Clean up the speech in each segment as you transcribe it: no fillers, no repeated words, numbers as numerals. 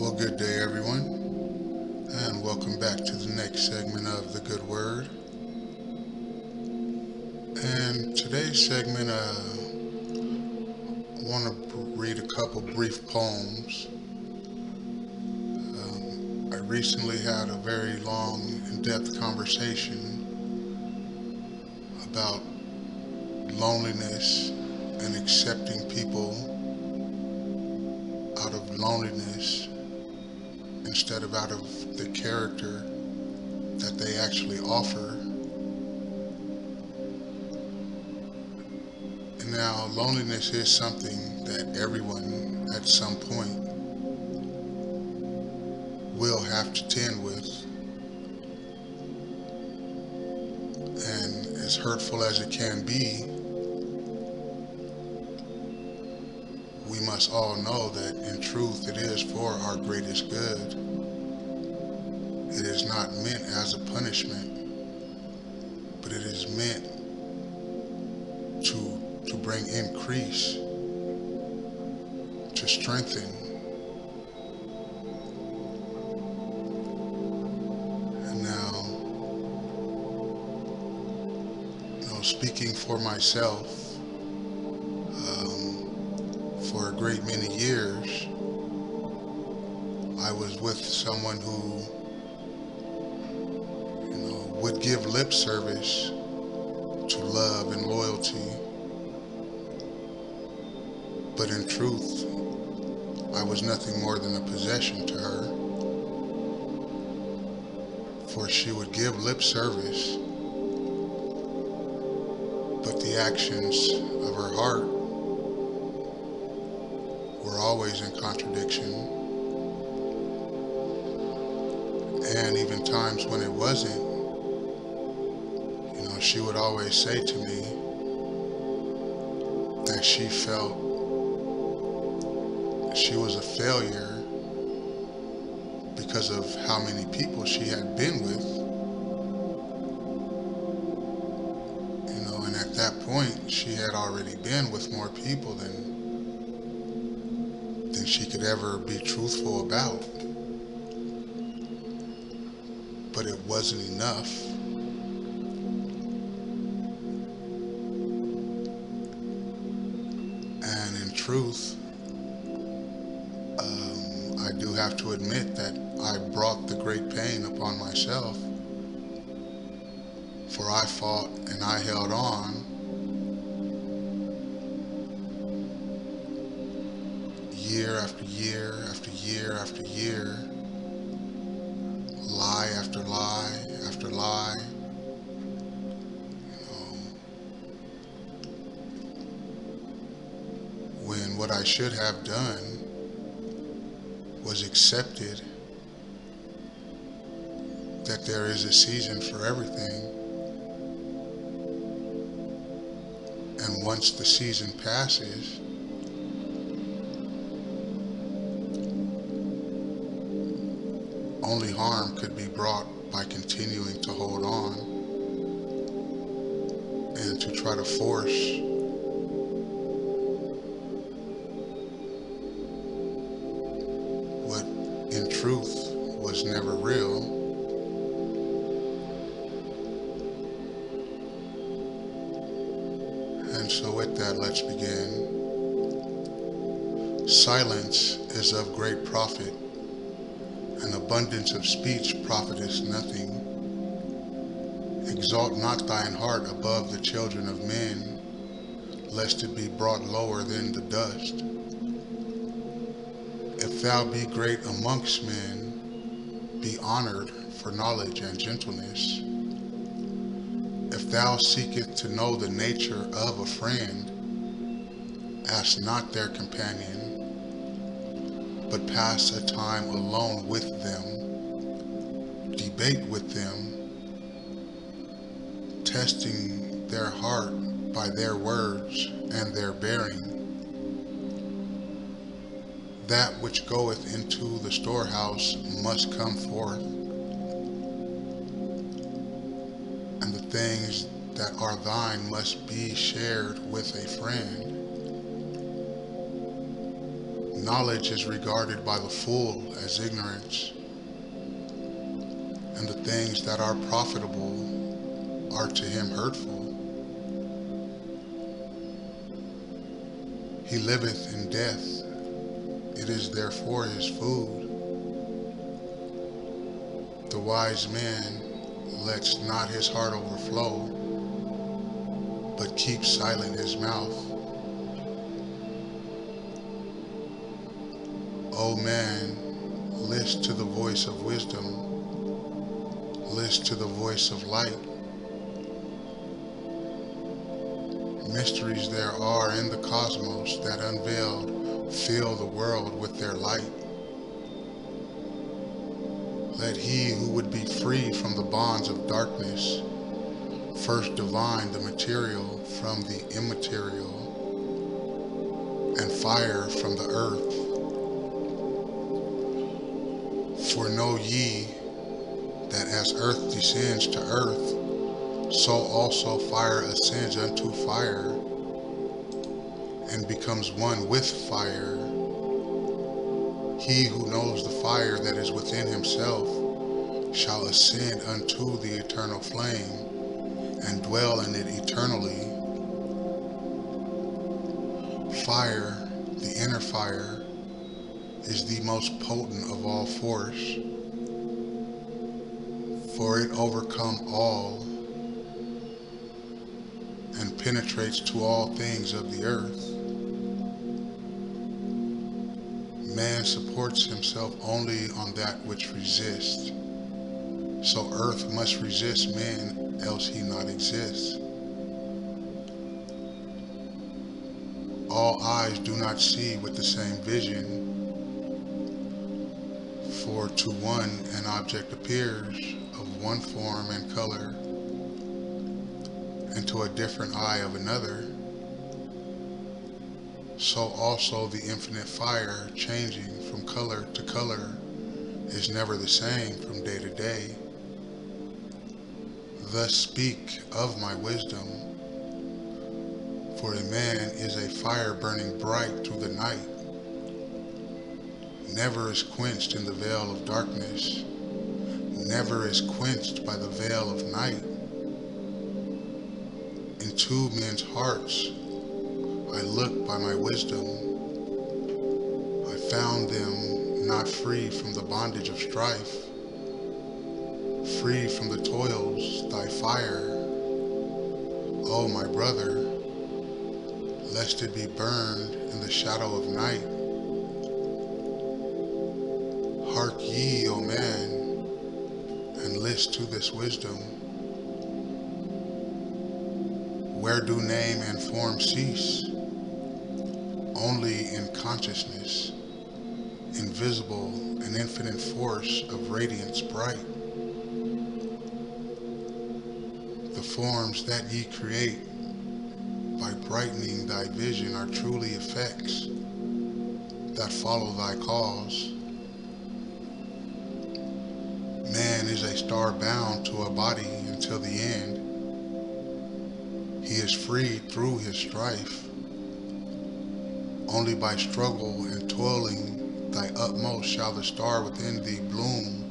Well, good day, everyone, and welcome back to the next segment of The Good Word. And today's segment, I want to read a couple brief poems. I recently had a very long, in depth conversation about loneliness and accepting people out of loneliness instead of out of the character that they actually offer. And now, loneliness is something that everyone at some point will have to tend with. And as hurtful as it can be, we must all know that in truth it is for our greatest good. It is not meant as a punishment, but it is meant to bring increase, to strengthen. And now, speaking for myself, for a great many years, I was with someone who, would give lip service to love and loyalty. But in truth, I was nothing more than a possession to her. For she would give lip service, but the actions of her heart were always in contradiction. And even times when it wasn't, she would always say to me that she felt she was a failure because of how many people she had been with. And at that point, she had already been with more people than she could ever be truthful about. But it wasn't enough. And in truth, I do have to admit that I brought the great pain upon myself, for I fought and I held on year after year after year after year, lie after lie after lie. When what I should have done was accepted that there is a season for everything. And once the season passes, only harm could be brought by continuing to hold on and to try to force what in truth was never real. And so with that, let's begin. Silence is of great profit. An abundance of speech profiteth nothing. Exalt not thine heart above the children of men, lest it be brought lower than the dust. If thou be great amongst men, be honored for knowledge and gentleness. If thou seekest to know the nature of a friend, ask not their companion, but pass a time alone with them, debate with them, testing their heart by their words and their bearing. That which goeth into the storehouse must come forth, and the things that are thine must be shared with a friend. Knowledge is regarded by the fool as ignorance, and the things that are profitable are to him hurtful. He liveth in death, it is therefore his food. The wise man lets not his heart overflow, but keeps silent his mouth. O man, list to the voice of wisdom, list to the voice of light. Mysteries there are in the cosmos that unveiled fill the world with their light. Let he who would be free from the bonds of darkness first divine the material from the immaterial, and fire from the earth. For know ye that as earth descends to earth, so also fire ascends unto fire, and becomes one with fire. He who knows the fire that is within himself shall ascend unto the eternal flame, and dwell in it eternally. Fire, the inner fire, is the most potent of all force, for it overcomes all and penetrates to all things of the earth. Man supports himself only on that which resists, so earth must resist man, else he not exists. All eyes do not see with the same vision, for to one an object appears of one form and color, and to a different eye of another. So also the infinite fire, changing from color to color, is never the same from day to day. Thus speak of my wisdom, for a man is a fire burning bright through the night, never is quenched in the veil of darkness, never is quenched by the veil of night. Into men's hearts I looked by my wisdom, I found them not free from the bondage of strife, free from the toils thy fire, O my brother, lest it be burned in the shadow of night. Hark ye, O man, and list to this wisdom. Where do name and form cease? Only in consciousness, invisible and infinite force of radiance bright. The forms that ye create by brightening thy vision are truly effects that follow thy cause. Man is a star bound to a body until the end. He is freed through his strife. Only by struggle and toiling thy utmost shall the star within thee bloom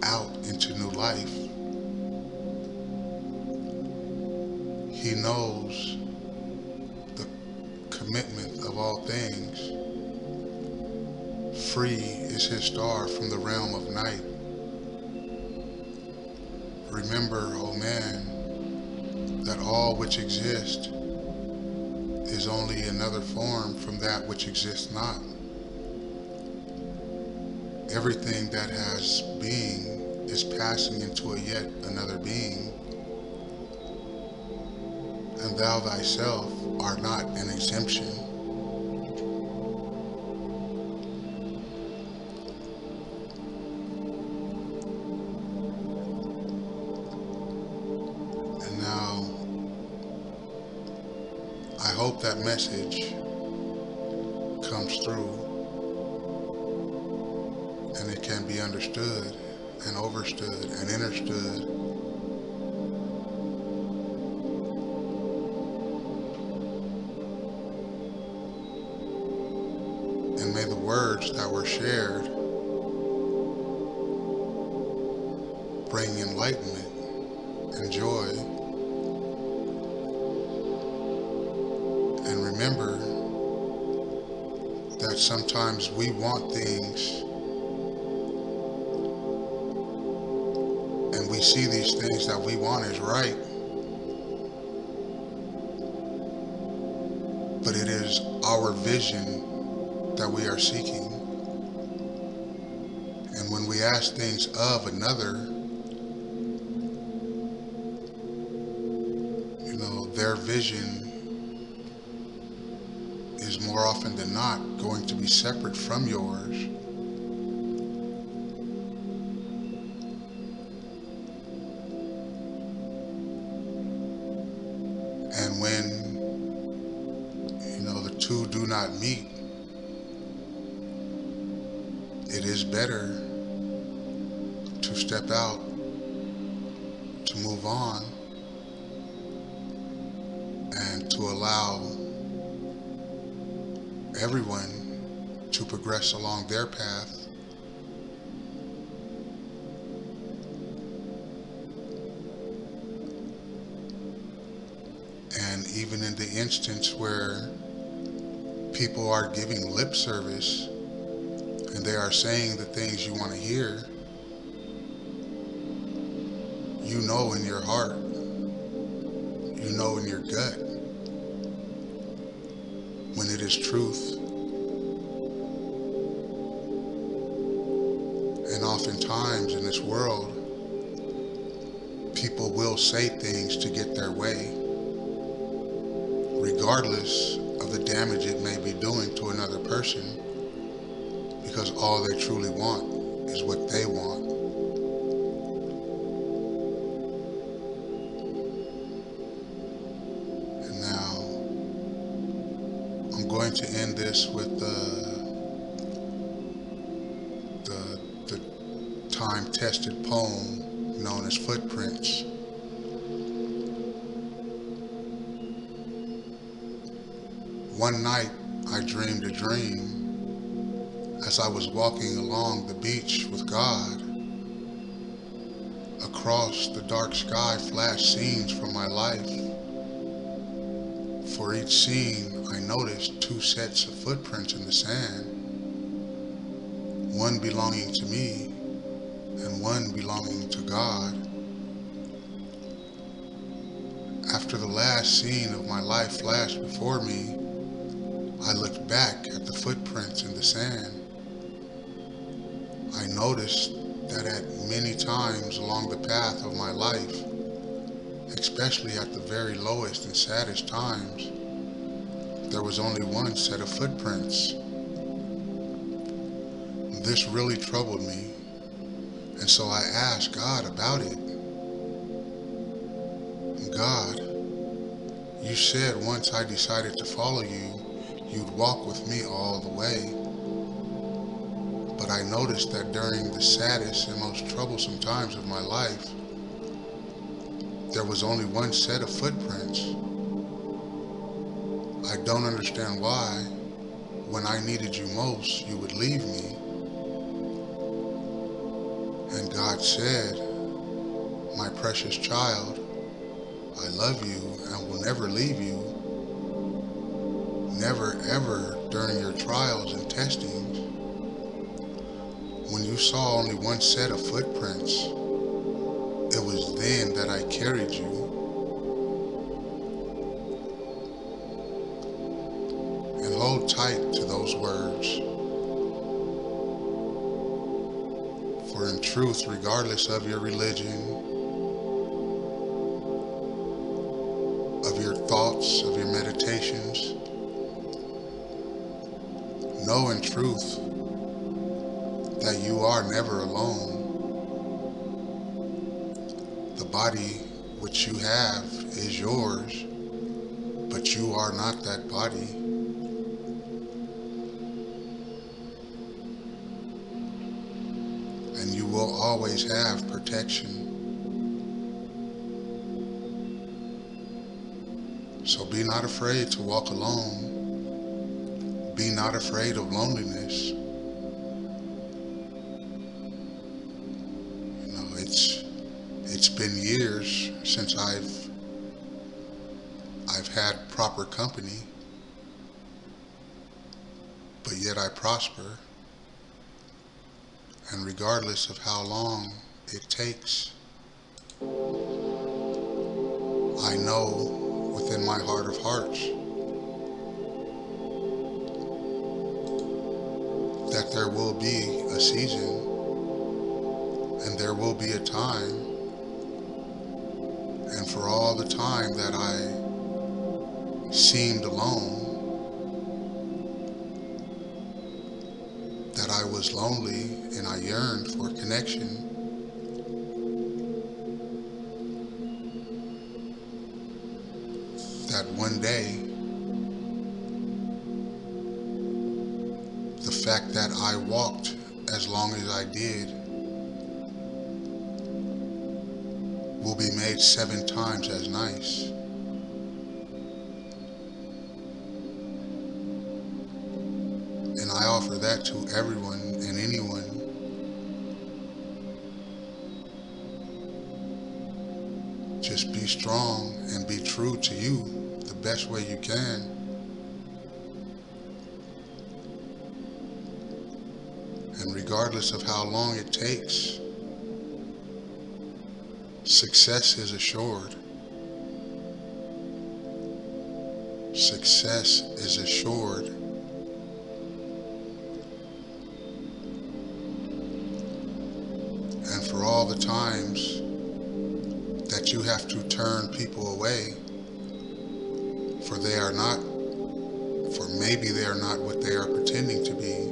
out into new life. He knows the commitment of all things. Free is his star from the realm of night. Remember, O man, that all which exists is only another form from that which exists not. Everything that has being is passing into a yet another being, and thou thyself art not an exemption. And now, I hope that message comes through and it can be understood and overstood and understood. And may the words that were shared bring enlightenment and joy. And remember that sometimes we want things and we see these things that we want as right, but it is our vision that we are seeking. And when we ask things of another, their vision is more often than not going to be separate from yours. And when, the two do not meet, it is better to step out, to move on, and to allow everyone to progress along their path. And even in the instance where people are giving lip service and they are saying the things you want to hear, you know in your heart, you know in your gut, when it is truth. And oftentimes in this world, people will say things to get their way, regardless of the damage it may be doing to another person, because all they truly want is what they want. And now, I'm going to end this with the time-tested poem known as Footprints. One night I dreamed a dream as I was walking along the beach with God. Across the dark sky flashed scenes from my life. For each scene I noticed two sets of footprints in the sand, one belonging to me and one belonging to God. After the last scene of my life flashed before me, I looked back at the footprints in the sand. I noticed that at many times along the path of my life, especially at the very lowest and saddest times, there was only one set of footprints. This really troubled me, and so I asked God about it. God, you said once I decided to follow you, you'd walk with me all the way. But I noticed that during the saddest and most troublesome times of my life, there was only one set of footprints. I don't understand why, when I needed you most, you would leave me. And God said, my precious child, I love you and will never leave you. Never ever during your trials and testings. When you saw only one set of footprints, it was then that I carried you. And hold tight to those words. For in truth, regardless of your religion, of your thoughts, of your meditations, know in truth that you are never alone. The body which you have is yours, but you are not that body. And you will always have protection. So be not afraid to walk alone. Be be not afraid of loneliness. You know, it's been years since I've had proper company, but yet I prosper. And regardless of how long it takes, I know within my heart of hearts that there will be a season and there will be a time, and for all the time that I seemed alone, that I was lonely and I yearned for connection, that one day the fact that I walked as long as I did will be made 7 times as nice. And I offer that to everyone and anyone. Just be strong and be true to you the best way you can. And regardless of how long it takes, success is assured. Success is assured. And for all the times that you have to turn people away, for maybe they are not what they are pretending to be,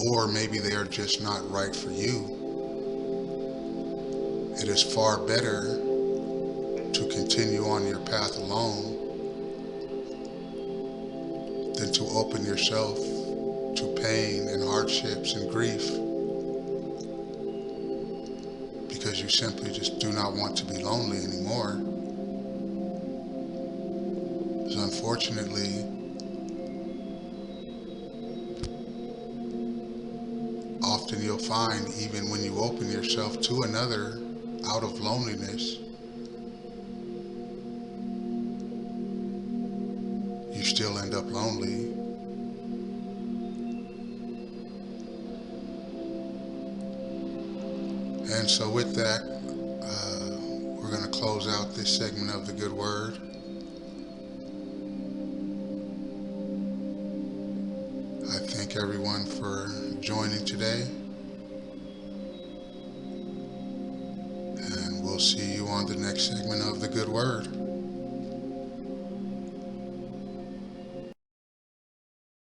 or maybe they are just not right for you, it is far better to continue on your path alone than to open yourself to pain and hardships and grief because you simply just do not want to be lonely anymore. Because unfortunately, often you'll find even when you open yourself to another out of loneliness, you still end up lonely. And so with that, we're going to close out this segment of the Good Word. I thank everyone for joining today, and we'll see you on the next segment of the Good Word.